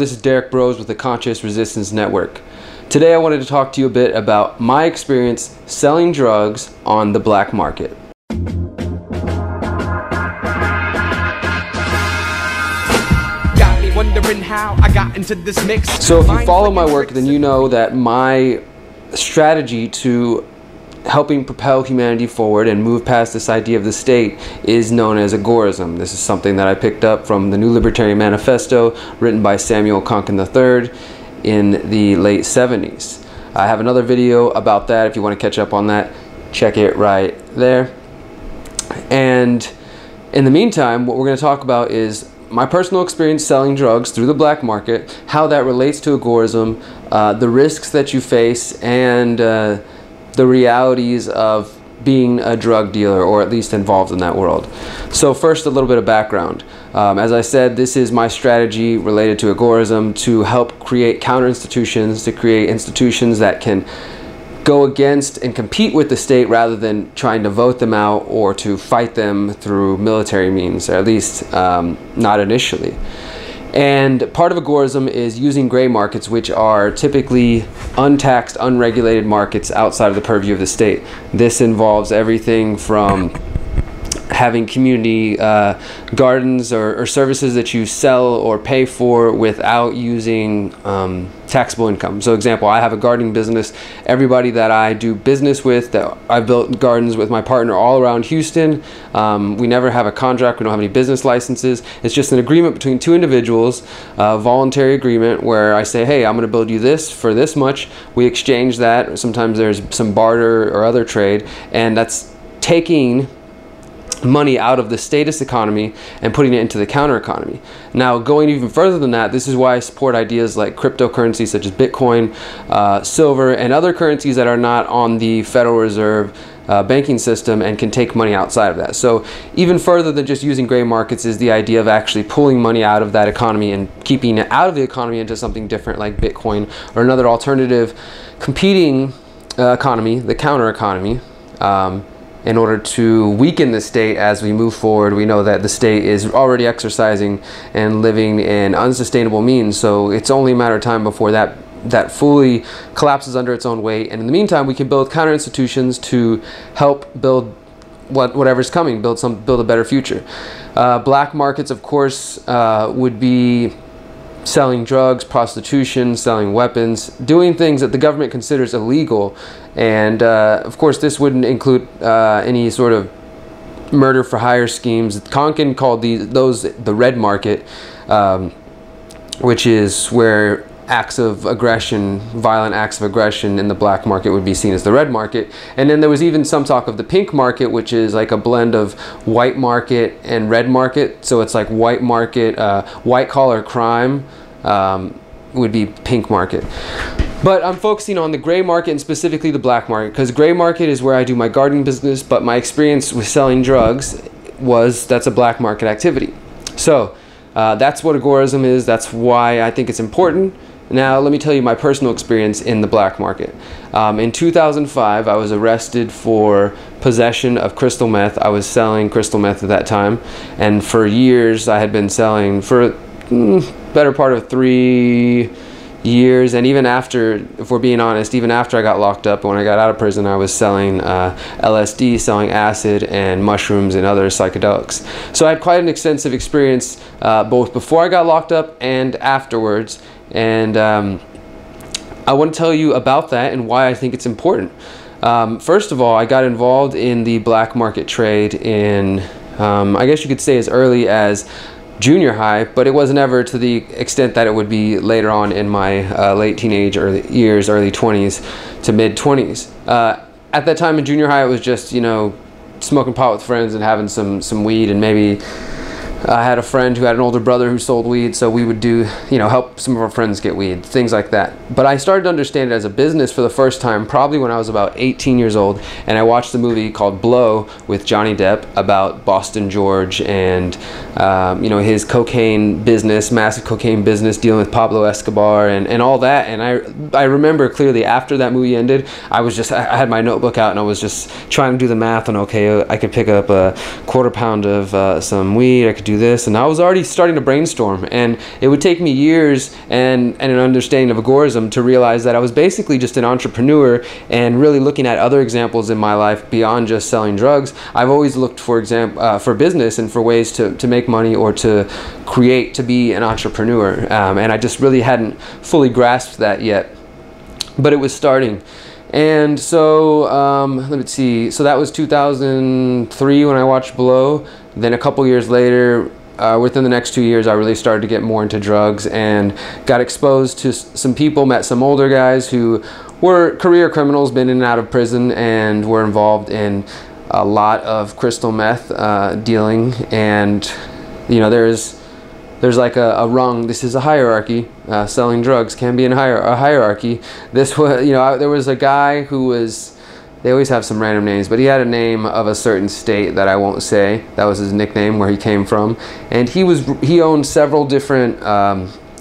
This is Derrick Bros with the Conscious Resistance Network. Today I wanted to talk to you a bit about my experience selling drugs on the black market. Got me wondering how I got into this mix. So if you follow my work, then you know that my strategy to helping propel humanity forward and move past this idea of the state is known as Agorism. This is something that I picked up from the New Libertarian Manifesto written by Konkin III in the late 70s. I have another video about that. If you want to catch up on that, check it right there. And in the meantime, what we're going to talk about is my personal experience selling drugs through the black market, how that relates to Agorism, the risks that you face, and the realities of being a drug dealer, or at least involved in that world. So first, a little bit of background. As I said, this is my strategy related to Agorism to help create counter institutions, to create institutions that can go against and compete with the state rather than trying to vote them out or to fight them through military means, or at least not initially. And part of Agorism is using gray markets, which are typically untaxed, unregulated markets outside of the purview of the state. This involves everything from having community gardens or services that you sell or pay for without using taxable income. So example, I have a gardening business. Everybody that I do business with, that I've built gardens with my partner all around Houston, we never have a contract, we don't have any business licenses. It's just an agreement between two individuals, a voluntary agreement where I say, hey, I'm going to build you this for this much. We exchange that. Sometimes there's some barter or other trade, and that's taking money out of the status economy and putting it into the counter economy. Now, going even further than that, this is why I support ideas like cryptocurrencies such as Bitcoin, silver, and other currencies that are not on the Federal Reserve banking system and can take money outside of that. So even further than just using gray markets is the idea of actually pulling money out of that economy and keeping it out of the economy into something different like Bitcoin or another alternative competing economy, the counter economy. In order to weaken the state as we move forward. We know that the state is already exercising and living in unsustainable means, so it's only a matter of time before that fully collapses under its own weight. And in the meantime, we can build counter institutions to help build whatever's coming, build a better future. Black markets, of course, would be selling drugs, prostitution, selling weapons, doing things that the government considers illegal. And of course, this wouldn't include any sort of murder for hire schemes. Konkin called those the red market, which is where acts of aggression, violent acts of aggression in the black market would be seen as the red market. And then there was even some talk of the pink market, which is like a blend of white market and red market. So it's like white market, white collar crime would be pink market. But I'm focusing on the gray market and specifically the black market, because gray market is where I do my gardening business, but my experience with selling drugs that's a black market activity. So that's what Agorism is. That's why I think it's important. Now, let me tell you my personal experience in the black market. In 2005, I was arrested for possession of crystal meth. I was selling crystal meth at that time, and for years I had been selling for better part of 3 years. And even after, if we're being honest, even after I got locked up, when I got out of prison, I was selling LSD, selling acid and mushrooms and other psychedelics. So I had quite an extensive experience both before I got locked up and afterwards. And I want to tell you about that and why I think it's important. First of all, I got involved in the black market trade in, I guess you could say as early as junior high, but it wasn't ever to the extent that it would be later on in my late teenage years, early 20s to mid 20s. At that time in junior high, it was just, you know, smoking pot with friends and having some weed, and maybe I had a friend who had an older brother who sold weed, so we would do, you know, help some of our friends get weed, things like that. But I started to understand it as a business for the first time probably when I was about 18 years old, and I watched a movie called Blow with Johnny Depp about Boston George and, you know, his cocaine business, massive cocaine business, dealing with Pablo Escobar and all that. And I remember clearly after that movie ended, I had my notebook out and I was just trying to do the math on, okay, I could pick up a quarter pound of some weed, I could do do this? And I was already starting to brainstorm, and it would take me years and an understanding of agorism to realize that I was basically just an entrepreneur, and really looking at other examples in my life beyond just selling drugs. I've always looked for for business and for ways to make money or to create, to be an entrepreneur, and I just really hadn't fully grasped that yet, but it was starting. And so let me see, so that was 2003 when I watched Blow. Then a couple years later, within the next 2 years, I really started to get more into drugs and got exposed to some people, met some older guys who were career criminals, been in and out of prison, and were involved in a lot of crystal meth dealing. And you know, there's like a rung. This is a hierarchy. Selling drugs can be a hierarchy. This was, you know, there was a guy who was, they always have some random names, but he had a name of a certain state that I won't say. That was his nickname, where he came from. And he owned several different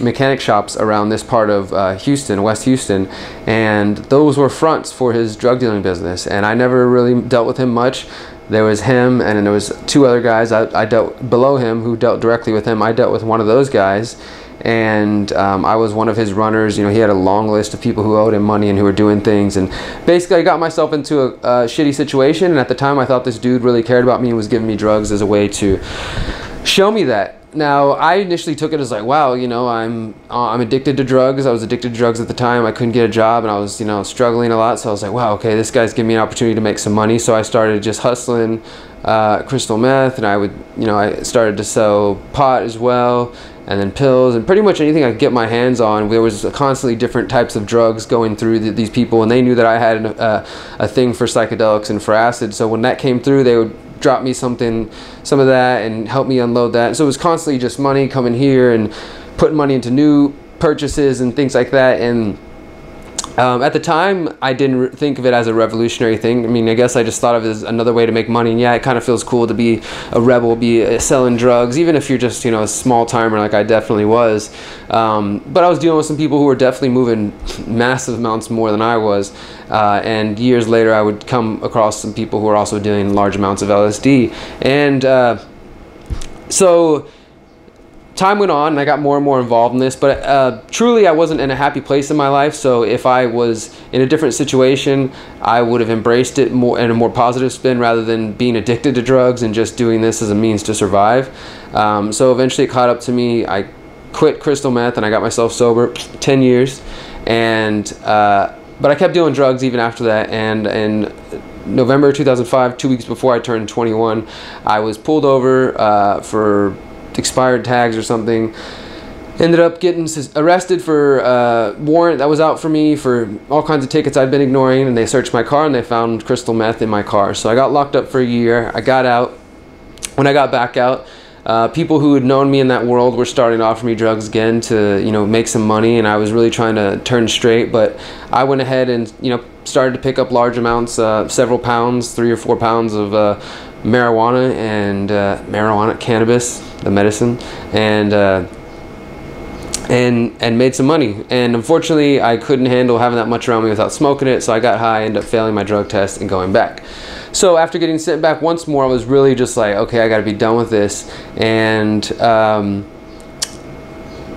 mechanic shops around this part of Houston, West Houston, and those were fronts for his drug dealing business. And I never really dealt with him much. There was him, and then there was two other guys I dealt below him who dealt directly with him. I dealt with one of those guys, and I was one of his runners. You know, he had a long list of people who owed him money and who were doing things, and basically I got myself into a shitty situation. And at the time, I thought this dude really cared about me and was giving me drugs as a way to show me that. Now, I initially took it as like, wow, you know, I'm addicted to drugs. I was addicted to drugs at the time. I couldn't get a job, and I was, you know, struggling a lot. So I was like, wow, okay, this guy's giving me an opportunity to make some money. So I started just hustling crystal meth, and I would, you know, I started to sell pot as well, and then pills, and pretty much anything I could get my hands on. There was constantly different types of drugs going through these people, and they knew that I had a thing for psychedelics and for acid. So when that came through, they would drop me some of that and help me unload that. So it was constantly just money coming here and putting money into new purchases and things like that. And at the time, I didn't think of it as a revolutionary thing. I mean, I guess I just thought of it as another way to make money. And yeah, it kind of feels cool to be a rebel, be selling drugs, even if you're just, you know, a small timer like I definitely was. But I was dealing with some people who were definitely moving massive amounts more than I was. And years later, I would come across some people who were also doing large amounts of LSD. And so time went on, and I got more and more involved in this, but truly I wasn't in a happy place in my life. So if I was in a different situation, I would have embraced it more in a more positive spin rather than being addicted to drugs and just doing this as a means to survive. So eventually it caught up to me. I quit crystal meth and I got myself sober 10 years. And but I kept doing drugs even after that. And in November 2005, 2 weeks before I turned 21, I was pulled over for expired tags or something. Ended up getting arrested for a warrant that was out for me for all kinds of tickets I'd been ignoring, and they searched my car and they found crystal meth in my car. So I got locked up for a year. I got out. When I got back out, people who had known me in that world were starting to offer me drugs again to, you know, make some money, and I was really trying to turn straight. But I went ahead and, you know, started to pick up large amounts, several pounds, 3 or 4 pounds of marijuana and cannabis, the medicine, and made some money. And unfortunately, I couldn't handle having that much around me without smoking it, so I got high, ended up failing my drug test and going back. So after getting sent back once more, I was really just like, okay, I got to be done with this. And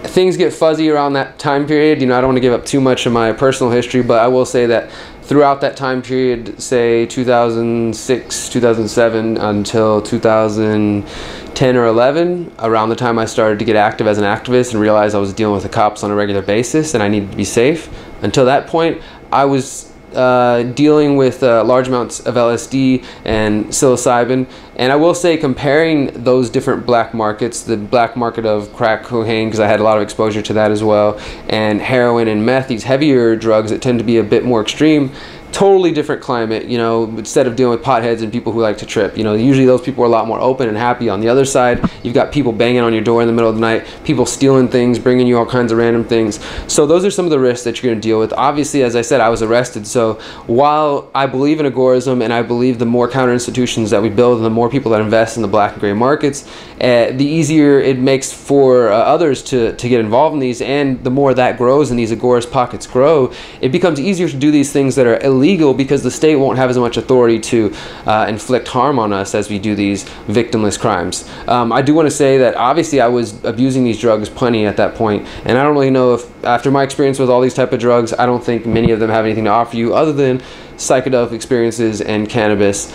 things get fuzzy around that time period. You know, I don't want to give up too much of my personal history, but I will say that throughout that time period, say 2006, 2007 until 2010 or 11, around the time I started to get active as an activist and realized I was dealing with the cops on a regular basis and I needed to be safe. Until that point, I was dealing with large amounts of LSD and psilocybin. And I will say, comparing those different black markets, the black market of crack cocaine, because I had a lot of exposure to that as well, and heroin and meth, these heavier drugs that tend to be a bit more extreme, totally different climate. You know, instead of dealing with potheads and people who like to trip, you know, usually those people are a lot more open and happy. On the other side, you've got people banging on your door in the middle of the night, people stealing things, bringing you all kinds of random things. So those are some of the risks that you're going to deal with. Obviously, as I said, I was arrested. So while I believe in agorism and I believe the more counter institutions that we build and the more people that invest in the black and gray markets, the easier it makes for others to get involved in these. And the more that grows and these agorist pockets grow, it becomes easier to do these things that are illegal illegal because the state won't have as much authority to inflict harm on us as we do these victimless crimes. I do want to say that obviously I was abusing these drugs plenty at that point, and I don't really know if, after my experience with all these type of drugs, I don't think many of them have anything to offer you other than psychedelic experiences and cannabis.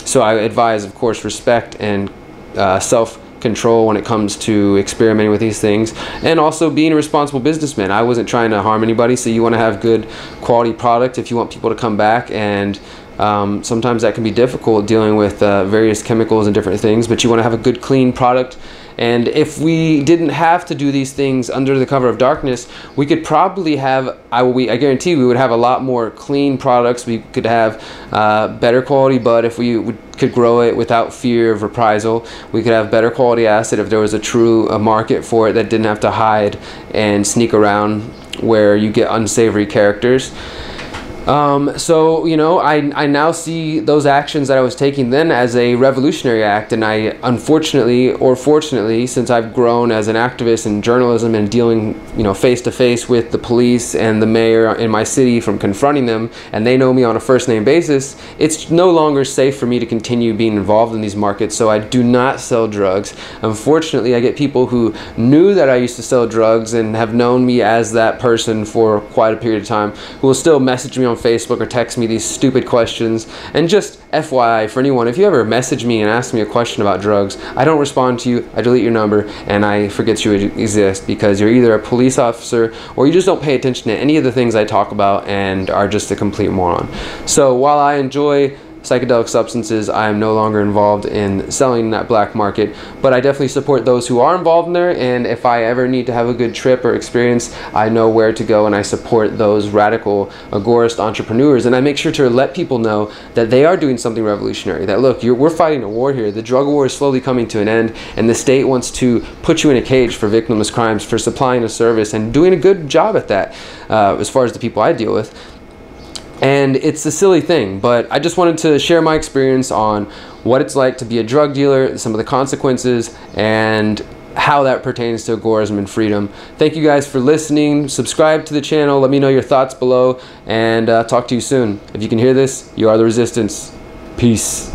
So I advise, of course, respect and self-control when it comes to experimenting with these things, and also being a responsible businessman. I wasn't trying to harm anybody, so you want to have good quality product if you want people to come back, and sometimes that can be difficult dealing with various chemicals and different things, but you want to have a good, clean product. And if we didn't have to do these things under the cover of darkness, we could probably have, I guarantee we would have a lot more clean products. We could have better quality bud if we could grow it without fear of reprisal. We could have better quality acid if there was a true market for it that didn't have to hide and sneak around where you get unsavory characters. So, you know, I now see those actions that I was taking then as a revolutionary act, and I, unfortunately or fortunately, since I've grown as an activist in journalism and dealing, you know, face to face with the police and the mayor in my city from confronting them, and they know me on a first name basis, it's no longer safe for me to continue being involved in these markets, so I do not sell drugs. Unfortunately, I get people who knew that I used to sell drugs and have known me as that person for quite a period of time, who will still message me on Facebook or text me these stupid questions. And just FYI for anyone, if you ever message me and ask me a question about drugs, I don't respond to you, I delete your number, and I forget you exist, because you're either a police officer or you just don't pay attention to any of the things I talk about and are just a complete moron. So while I enjoy psychedelic substances, I am no longer involved in selling that black market, but I definitely support those who are involved in there, and if I ever need to have a good trip or experience, I know where to go, and I support those radical agorist entrepreneurs, and I make sure to let people know that they are doing something revolutionary, that look, we're fighting a war here. The drug war is slowly coming to an end, and the state wants to put you in a cage for victimless crimes, for supplying a service and doing a good job at that, as far as the people I deal with. And it's a silly thing, but I just wanted to share my experience on what it's like to be a drug dealer, some of the consequences, and how that pertains to agorism and freedom. Thank you guys for listening. Subscribe to the channel. Let me know your thoughts below, and talk to you soon. If you can hear this, you are the resistance. Peace.